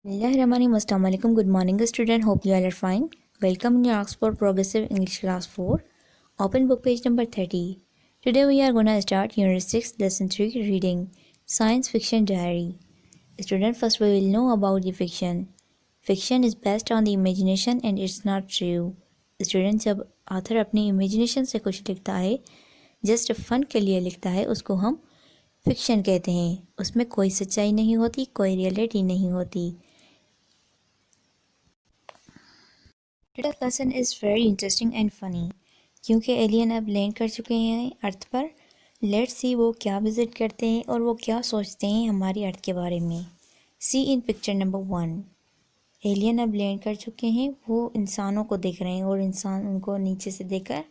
Bismillahirrahmanirrahim. Assalamu alaikum. Good morning, student. Hope you all are fine. Welcome in your Oxford Progressive English Class 4. Open book page number 30. Today we are going to start Unit 6, Lesson 3, Reading Science Fiction Diary. Student, first we will know about the fiction. Fiction is based on the imagination and it's not true. Student, जब author अपनी imagination से कुछ लिखता है, just fun के लिए लिखता है, उसको हम fiction कहते हैं. उसमें कोई सच्चाई नहीं होती, कोई reality नहीं होती. Today's lesson is very interesting and funny क्योंकि एलियन अब लैंड कर चुके हैं अर्थ पर. लेट्स सी वो क्या विज़िट करते हैं और वो क्या सोचते हैं हमारी अर्थ के बारे में. सी इन पिक्चर नंबर 1. एलियन अब लैंड कर चुके हैं, वो इंसानों को देख रहे हैं और इंसान उनको नीचे से देखकर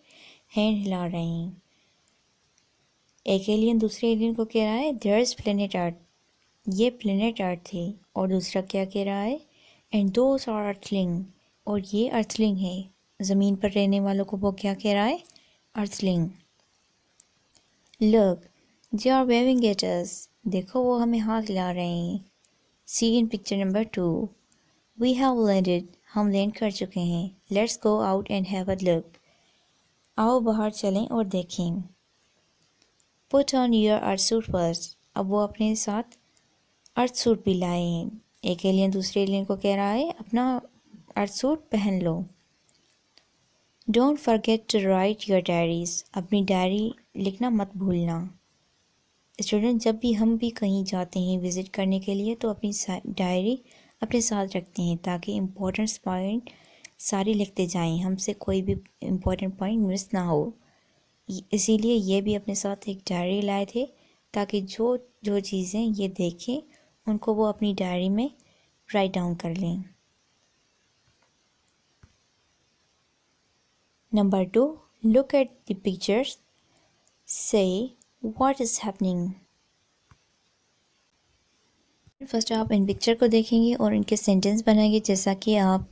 हैंड हिला रहे हैं. एक एलियन दूसरे एलियन को कह रहा है देयर इज़ प्लेनेट अर्थ, ये प्लेनेट अर्थ है. और दूसरा क्या कह रहा है एंड दोस आर अर्थलिंग, और ये अर्थलिंग है. ज़मीन पर रहने वालों को वो क्या कह रहा है earthling. Look they are waving at us, देखो वो हमें हाथ हिला रहे हैं. See in picture number 2. We have landed, हम लैंड कर चुके हैं. Let's go out and have a look, आओ बाहर चलें और देखें. Put on your earth suit first, अब वो अपने साथ अर्थ सूट भी लाए हैं. एक एलियन दूसरे एलियन को कह रहा है अपना अर्थ सूट पहन लो. Don't forget to write your diaries, अपनी डायरी लिखना मत भूलना. स्टूडेंट, जब भी हम भी कहीं जाते हैं विज़िट करने के लिए तो अपनी डायरी अपने साथ रखते हैं ताकि इम्पोर्टेंट पॉइंट सारी लिखते जाएं, हमसे कोई भी इम्पोर्टेंट पॉइंट मिस ना हो. इसीलिए ये भी अपने साथ एक डायरी लाए थे ताकि जो जो चीज़ें ये देखें उनको वो अपनी डायरी में राइट डाउन कर लें. Number 2. Look at the pictures. Say what is happening. First आप इन पिक्चर को देखेंगे और इनके सेंटेंस बनाएंगे. जैसा कि आप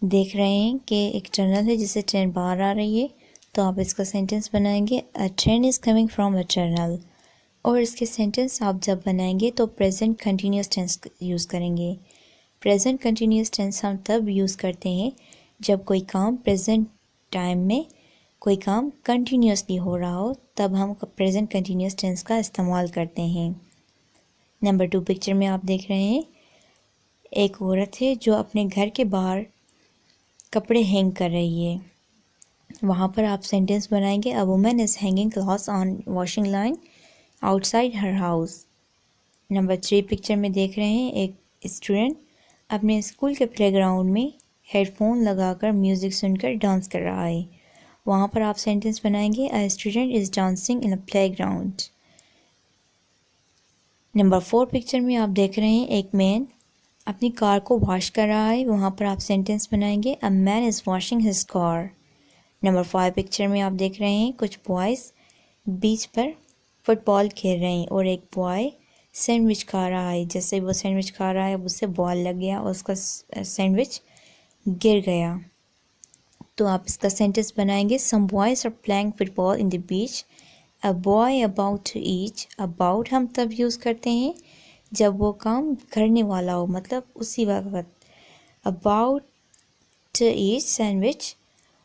देख रहे हैं कि एक टनल है जिससे ट्रेन बाहर आ रही है, तो आप इसका सेंटेंस बनाएंगे अ train is coming from a tunnel. और इसके सेंटेंस आप जब बनाएंगे तो प्रेजेंट कंटिन्यूस टेंस यूज़ करेंगे. प्रेजेंट कंटिन्यूस टेंस हम तब यूज़ करते हैं जब कोई काम प्रेजेंट टाइम में कोई काम कंटिन्यूसली हो रहा हो, तब हम प्रेजेंट कंटिन्यूस टेंस का इस्तेमाल करते हैं. नंबर 2 पिक्चर में आप देख रहे हैं एक औरत है जो अपने घर के बाहर कपड़े हैंग कर रही है. वहाँ पर आप सेंटेंस बनाएंगे a woman is hanging clothes on washing line outside her house. Number 3 picture में देख रहे हैं एक स्टूडेंट अपने स्कूल के प्लेग्राउंड में हेडफोन लगाकर म्यूज़िक सुनकर डांस कर रहा है. वहाँ पर आप सेंटेंस बनाएंगे a student is dancing in a playground. Number 4 picture में आप देख रहे हैं एक मैन अपनी कार को वॉश कर रहा है. वहाँ पर आप सेंटेंस बनाएंगे a man is washing his car. Number 5 picture में आप देख रहे हैं कुछ बॉयज़ बीच पर फुटबॉल खेल रहे हैं और एक बॉय सैंडविच खा रहा है. जैसे वो सैंडविच खा रहा है अब उससे बॉल लग गया और उसका सैंडविच गिर गया. तो आप इसका सेंटेंस बनाएंगे some boys are playing football in the beach. A boy about to eat, about हम तब यूज़ करते हैं जब वो काम करने वाला हो, मतलब उसी वक्त. About to eat sandwich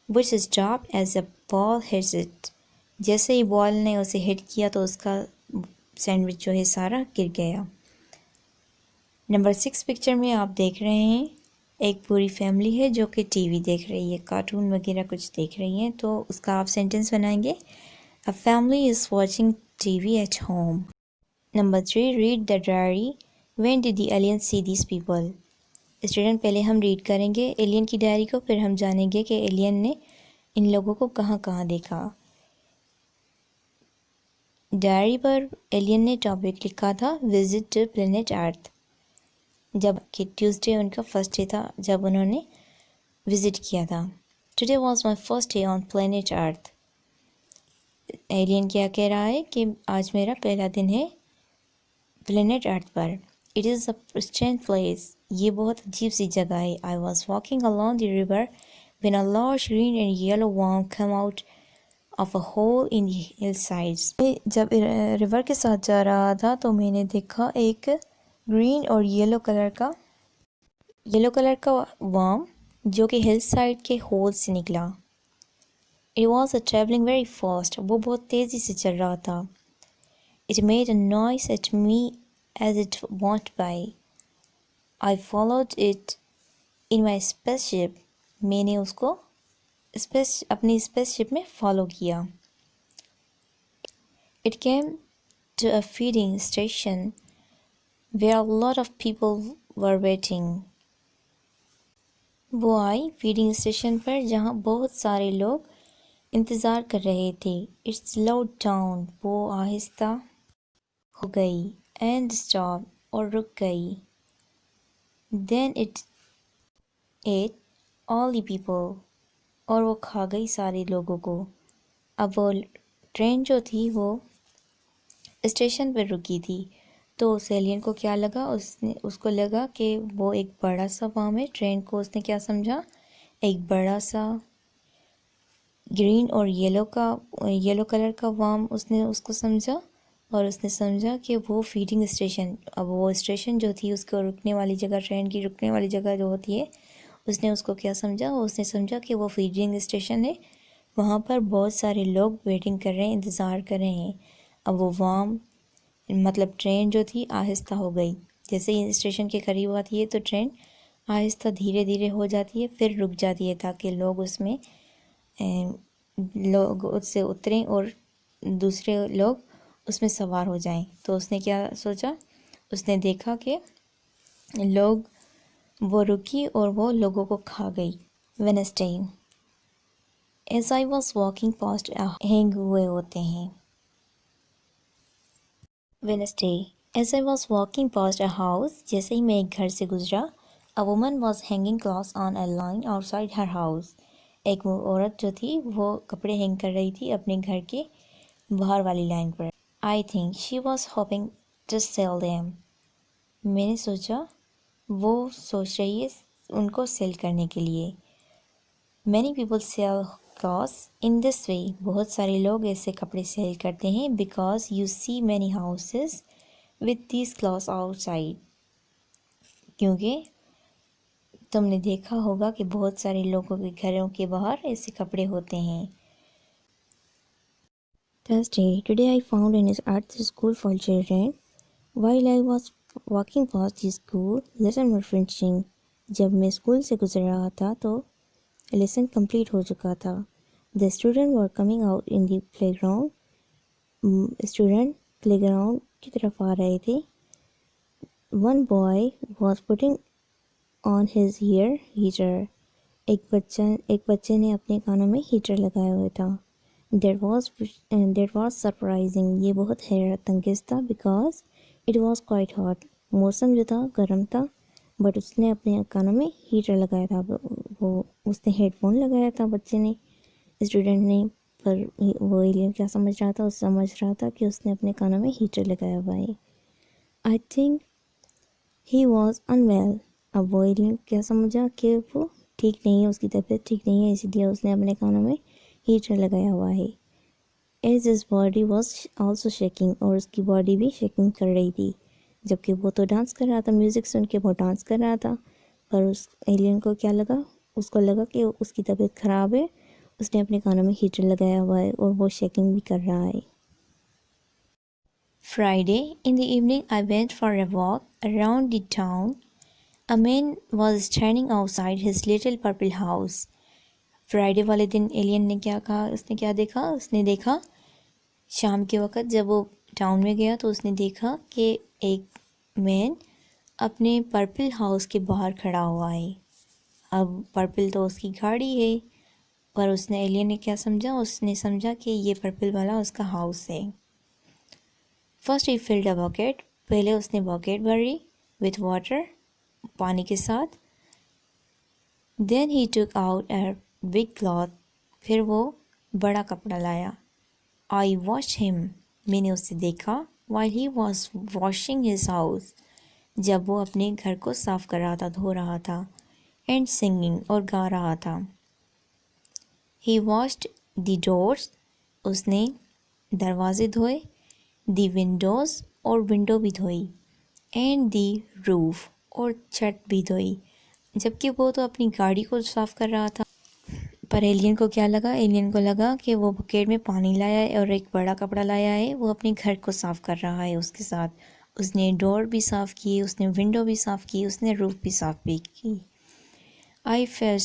which is drop as a ball hits it, जैसे ही बॉल ने उसे हिट किया तो उसका सैंडविच जो है सारा गिर गया. नंबर 6 पिक्चर में आप देख रहे हैं एक पूरी फैमिली है जो कि टीवी देख रही है, कार्टून वगैरह कुछ देख रही है. तो उसका आप सेंटेंस बनाएंगे a family is watching TV at home. Number 3 read the diary. When did the alien see these people. Student, पहले हम रीड करेंगे एलियन की डायरी को, फिर हम जानेंगे कि एलियन ने इन लोगों को कहाँ कहाँ देखा. डायरी पर एलियन ने टॉपिक लिखा था विजिट टू प्लेनेट अर्थ, जब कि ट्यूसडे उनका फर्स्ट डे था जब उन्होंने विज़िट किया था. Today was my first day on planet earth. Alien क्या कह रहा है कि आज मेरा पहला दिन है प्लेनेट अर्थ पर. It is a strange place, ये बहुत अजीब सी जगह है. I was walking along the river when a large green and yellow worm come out of a hole in the hill sides. जब रिवर के साथ जा रहा था तो मैंने देखा एक ग्रीन और येलो कलर का येलो कलर का वर्म जो कि हिल साइड के होल से निकला. It was traveling very fast. वो बहुत तेज़ी से चल रहा था. It made a noise at me as it went by. I followed it in my spaceship. मैंने उसको अपनी spaceship में follow किया. It came to a feeding station where a lot of people were waiting. वो आई feeding station पर जहाँ बहुत सारे लोग इंतज़ार कर रहे थे. It slowed down. वो आहिस्ता हो गई. And stopped. और रुक गई. Then it ate all the people. और वो खा गई सारे लोगों को. अब वो ट्रेन जो थी वो स्टेशन पर रुकी थी. तो उस एलियन को क्या लगा, उसको लगा कि वो एक बड़ा सा वर्म है. ट्रेन को उसने क्या समझा, एक बड़ा सा ग्रीन और येलो कलर का वर्म उसने उसको समझा. और उसने समझा कि वो फीडिंग स्टेशन, अब वो स्टेशन जो थी उसको रुकने वाली जगह, ट्रेन की रुकने वाली जगह जो होती है, उसने उसको क्या समझा, उसने समझा कि वो फीडिंग स्टेशन है. वहाँ पर बहुत सारे लोग वेटिंग कर रहे हैं, इंतज़ार कर रहे हैं. अब वो वर्म मतलब ट्रेन जो थी आहिस्ता हो गई. जैसे ही स्टेशन के करीब आती है तो ट्रेन आहिस्ता धीरे धीरे हो जाती है, फिर रुक जाती है ताकि लोग उसमें लोग उससे उतरें और दूसरे लोग उसमें सवार हो जाएं. तो उसने क्या सोचा, उसने देखा कि लोग, वो रुकी और वो लोगों को खा गई. Wednesday. As I was walking past hang हुए होते हैं. Wednesday. As I was walking past a house, जैसे ही मैं एक घर से गुजरा. A woman was hanging clothes on a line outside her house. एक औरत जो थी वो कपड़े हैंग कर रही थी अपने घर के बाहर वाली लाइन पर. I think she was hoping to sell them. मैंने सोचा वो सोच रही है उनको सेल करने के लिए. Many people sell clothes in this way. बहुत सारे लोग ऐसे कपड़े सेल करते हैं. Because you see many houses with these clothes outside. क्योंकि तुमने देखा होगा कि बहुत सारे लोगों के घरों के बाहर ऐसे कपड़े होते हैं. Thursday. Today I found an art school for children. While I was walking past the school, lesson were finishing. जब मैं स्कूल से गुजर रहा था तो लेसन कंप्लीट हो चुका था. The students were coming out in the playground. Student playground की तरफ आ रहे थे. One boy was putting on his ear heater. एक बच्चे ने अपने कानों में हीटर लगाया हुआ था. That was surprising. ये बहुत हैरत अंगेज था. Because it was quite hot. मौसम जो था गर्म था, बट उसने अपने कानों में हीटर लगाया था. वो उसने हेडफोन लगाया था बच्चे ने, स्टूडेंट ने. पर वो एलियन क्या समझ रहा था, समझ रहा था कि उसने अपने कानों में हीटर लगाया हुआ है. I think he was unwell. अब वो एलियन क्या समझा कि वो ठीक नहीं है, उसकी तबीयत ठीक नहीं है, इसीलिए उसने अपने कानों में हीटर लगाया हुआ है. As his body was also shaking. और उसकी बॉडी भी शेकिंग कर रही थी. जबकि वो तो डांस कर रहा था, म्यूज़िक सुन के वो डांस कर रहा था. पर उस एलियन को क्या लगा, उसको लगा कि उसकी तबीयत ख़राब है. उसने अपने कानों में हीटर लगाया हुआ है और वो शेकिंग भी कर रहा है. Friday in the evening I went for a walk around the town. A man was standing outside his little purple house. Friday वाले दिन एलियन ने क्या कहा, उसने क्या देखा, उसने देखा शाम के वक़्त जब वो टाउन में गया तो उसने देखा कि एक मैन अपने पर्पल हाउस के बाहर खड़ा हुआ है. अब पर्पल तो उसकी गाड़ी है, पर उसने एलियन ने क्या समझा, उसने समझा कि ये पर्पल वाला उसका हाउस है. First he filled a bucket. पहले उसने बकेट भरी विथ वाटर, पानी के साथ. Then he took out a big cloth. फिर वो बड़ा कपड़ा लाया. I watch him. मैंने उसे देखा. While he was washing his house. जब वो अपने घर को साफ कर रहा था, धो रहा था. And singing. और गा रहा था. ही वॉश्ड द डोर्स. उसने दरवाजे धोए. The Windows. और विंडो भी धोई. And the roof. और छत भी धोई. جبکہ وہ تو اپنی گاڑی کو صاف کر رہا تھا. پر ایلین کو کیا لگا؟ ایلین کو لگا کہ وہ بکیٹ میں پانی لایا ہے اور ایک بڑا کپڑا لایا ہے، وہ اپنے گھر کو صاف کر رہا ہے اس کے ساتھ. اس نے ڈور بھی صاف کی، اس نے ونڈو بھی صاف کی، اس نے روف بھی صاف بھی کی. I feel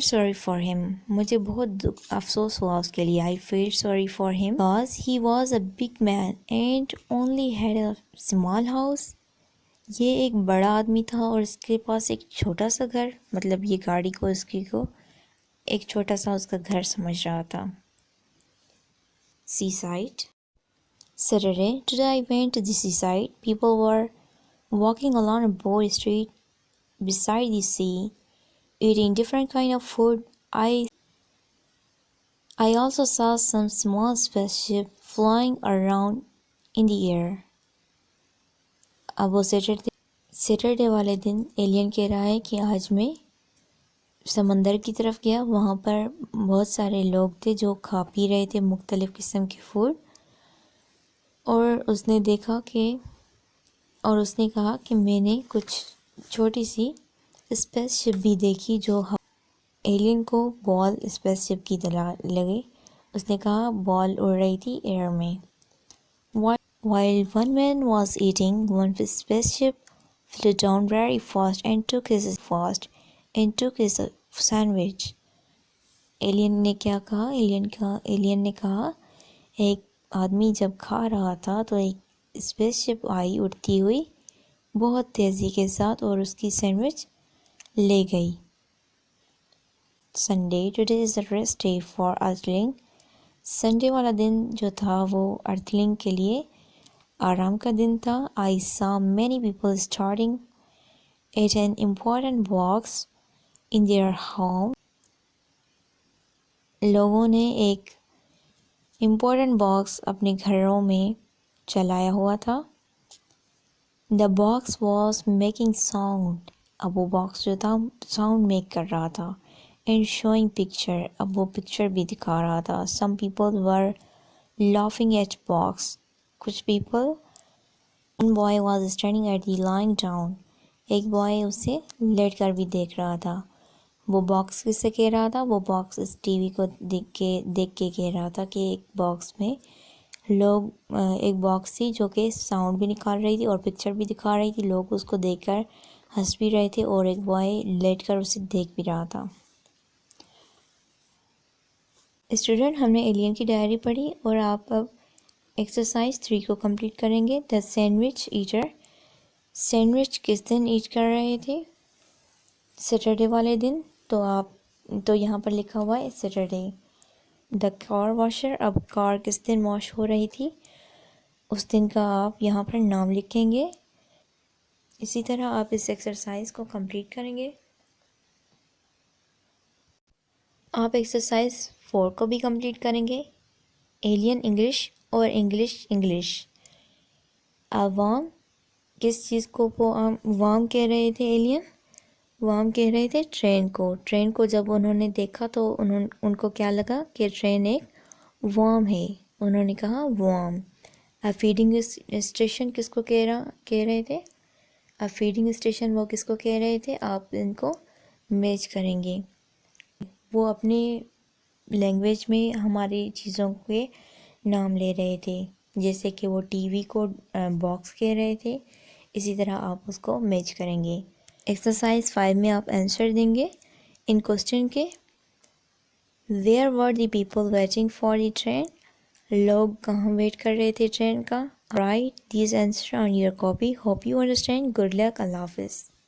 sorry for him. مجھے بہت افسوس ہوا اس کے لیے. I feel sorry for him because he was a big man and only had a small house. یہ ایک بڑا آدمی تھا اور اس کے پاس ایک چھوٹا سا گھر، مطلب یہ گاڑی کو اس کی کو ایک چھوٹا سا اس کا گھر سمجھ رہا تھا. Seaside. Saturday. Today I went to the seaside. People were walking along a broad street beside the sea, eating different kind of food. I also saw some small spaceship flying around in the air. اب وہ Saturday والے دن alien کہہ رہا ہے کہ آج میں سمندر کی طرف گیا، وہاں پر بہت سارے لوگ تھے جو کھا پی رہے تھے مختلف قسم کے فوڈ، اور اس نے دیکھا کہ اور اس نے کہا کہ میں نے کچھ چھوٹی سی اسپیس شپ بھی دیکھی جو ایلین کو بال اسپیس شپ کی طرح لگے. اس نے کہا بال اڑ رہی تھی ایئر میں. While one man was eating, one spaceship flew down very fast and took his sandwich. Alien نے کیا کہا؟ ایلین نے کہا ایک آدمی جب کھا رہا تھا تو ایک اسپیس شپ آئی اڑتی ہوئی بہت تیزی کے ساتھ اور اس کی سینڈوچ لے گئی. Sunday. Today is a rest day for Earthling. Sunday والا دن جو تھا وہ ارتھلنگ کے لیے آرام کا دن تھا. I saw many people starting at an important box in their home. لوگوں نے ایک امپورٹنٹ باکس اپنے گھروں میں چلایا ہوا تھا. The box was making sound. اب وہ باکس جو تھا ساؤنڈ میک کر رہا تھا. And showing picture. اب وہ پکچر بھی دکھا رہا تھا. Some people were laughing at box. کچھ people. One boy was standing at the lying down. ایک بوائے اسے لیٹ کر بھی دیکھ رہا تھا. وہ باکس کس سے کہہ رہا تھا؟ وہ باکس اس ٹی وی کو دیکھ کے کہہ رہا تھا کہ ایک باکس میں لوگ ایک باکس تھی جو کہ ساؤنڈ بھی نکال رہی تھی اور پکچر بھی دکھا رہی تھی. لوگ اس کو دیکھ کر ہنس بھی رہے تھے اور ایک بوائے لیٹ کر اسے دیکھ بھی رہا تھا. اسٹوڈنٹ، ہم نے ایلین کی ڈائری پڑھی اور آپ اب ایکسرسائز 3 کو کمپلیٹ کریں گے. دا سینڈوچ ایٹر. سینڈوچ کس دن ایٹ کر رہے تھے؟ سیٹرڈے والے دن. تو یہاں پر لکھا ہوا ہے سیٹرڈے. دا کار واشر. اب کار کس دن واش ہو رہی تھی؟ اس دن کا آپ یہاں پر نام لکھیں گے. اسی طرح آپ اس ایکسرسائز کو کمپلیٹ کریں گے. آپ ایکسرسائز 4 کو بھی کمپلیٹ کریں گے. ایلین انگلش اور انگلش. عوام کس چیز کو وام کہہ رہے تھے؟ ایلین وام کہہ رہے تھے ٹرین کو جب انہوں نے دیکھا تو ان کو کیا لگا کہ ٹرین ایک وام ہے. انہوں نے کہا وام. فیڈنگ اسٹیشن کس کو کہہ رہے تھے؟ فیڈنگ اسٹیشن وہ کس کو کہہ رہے تھے؟ آپ ان کو میچ کریں گے. وہ اپنی لینگویج میں ہماری چیزوں کے نام لے رہے تھے، جیسے کہ وہ ٹی وی کو باکس کہہ رہے تھے. اسی طرح آپ اس کو میچ کریں گے. ایکسرسائز 5 میں آپ آنسر دیں گے ان کوسچن کے. Where were the people waiting for the train? لوگ کہاں ویٹ کر رہے تھے ٹرین کا. Write these answers on your copy. Hope you understand. Good luck. اللہ حافظ.